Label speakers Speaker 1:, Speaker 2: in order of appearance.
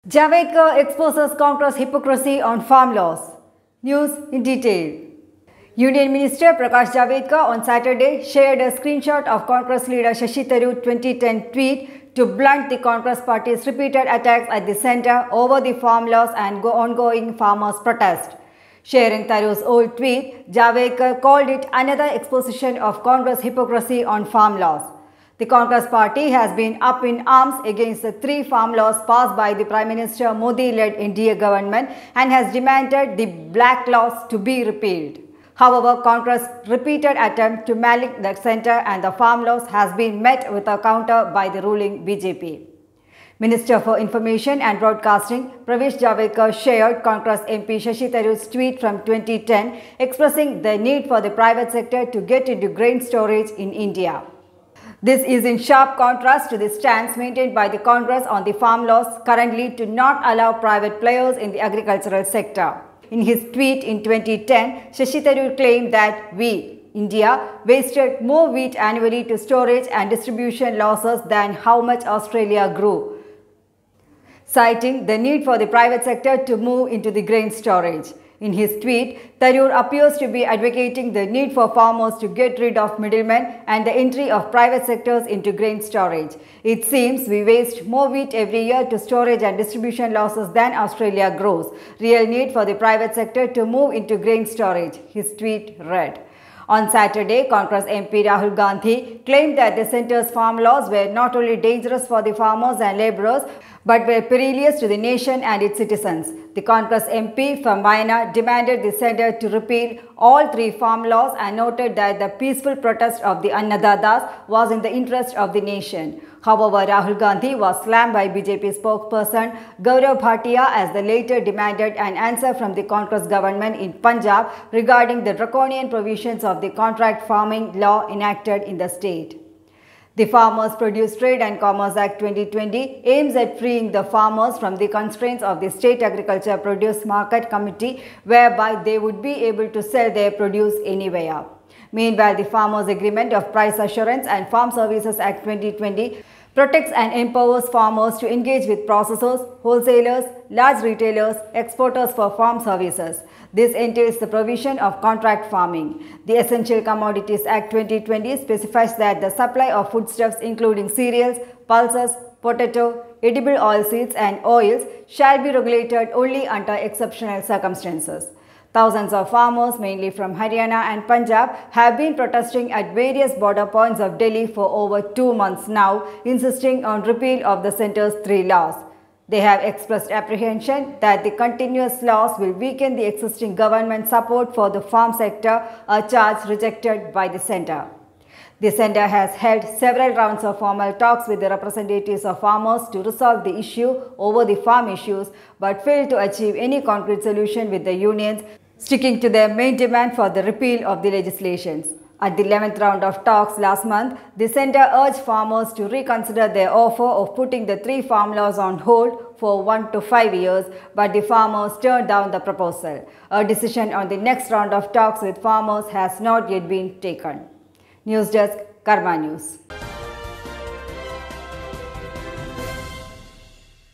Speaker 1: Javadekar exposes Congress hypocrisy on farm laws. News in detail. Union Minister Prakash Javadekar on Saturday shared a screenshot of Congress leader Shashi Tharoor 2010 tweet to blunt the Congress party's repeated attacks at the centre over the farm laws and ongoing farmers' protest. Sharing Tharoor's old tweet, Javadekar called it another exposition of Congress hypocrisy on farm laws. The Congress party has been up in arms against the 3 farm laws passed by the Prime Minister Modi-led India government and has demanded the black laws to be repealed. However, Congress' repeated attempt to malign the centre and the farm laws has been met with a counter by the ruling BJP. Minister for Information and Broadcasting Prakash Javadekar shared Congress MP Shashi Tharoor's tweet from 2010 expressing the need for the private sector to get into grain storage in India. This is in sharp contrast to the stance maintained by the Congress on the farm laws currently to not allow private players in the agricultural sector. In his tweet in 2010, Shashi Tharoor claimed that we, India, wasted more wheat annually to storage and distribution losses than how much Australia grew, citing the need for the private sector to move into the grain storage. In his tweet, Tharoor appears to be advocating the need for farmers to get rid of middlemen and the entry of private sectors into grain storage. It seems we waste more wheat every year to storage and distribution losses than Australia grows. Real need for the private sector to move into grain storage, his tweet read. On Saturday, Congress MP Rahul Gandhi claimed that the centre's farm laws were not only dangerous for the farmers and labourers, but were perilous to the nation and its citizens. The Congress MP from Wayanad demanded the centre to repeal all 3 farm laws and noted that the peaceful protest of the Annadatas was in the interest of the nation. However, Rahul Gandhi was slammed by BJP spokesperson Gaurav Bhatia as the latter demanded an answer from the Congress government in Punjab regarding the draconian provisions of the contract farming law enacted in the state. The Farmers Produce Trade and Commerce Act 2020 aims at freeing the farmers from the constraints of the State Agriculture Produce Market Committee, whereby they would be able to sell their produce anywhere. Meanwhile, the Farmers Agreement of Price Assurance and Farm Services Act 2020 protects and empowers farmers to engage with processors, wholesalers, large retailers, exporters for farm services. This entails the provision of contract farming. The Essential Commodities Act 2020 specifies that the supply of foodstuffs including cereals, pulses, potato, edible oilseeds and oils shall be regulated only under exceptional circumstances. Thousands of farmers, mainly from Haryana and Punjab, have been protesting at various border points of Delhi for over 2 months now, insisting on repeal of the centre's 3 laws. They have expressed apprehension that the continuous laws will weaken the existing government support for the farm sector, a charge rejected by the centre. The centre has held several rounds of formal talks with the representatives of farmers to resolve the issue over the farm issues, but failed to achieve any concrete solution with the unions, sticking to their main demand for the repeal of the legislations. At the 11th round of talks last month, the centre urged farmers to reconsider their offer of putting the 3 farm laws on hold for 1 to 5 years, but the farmers turned down the proposal. A decision on the next round of talks with farmers has not yet been taken. News Desk, Karma News.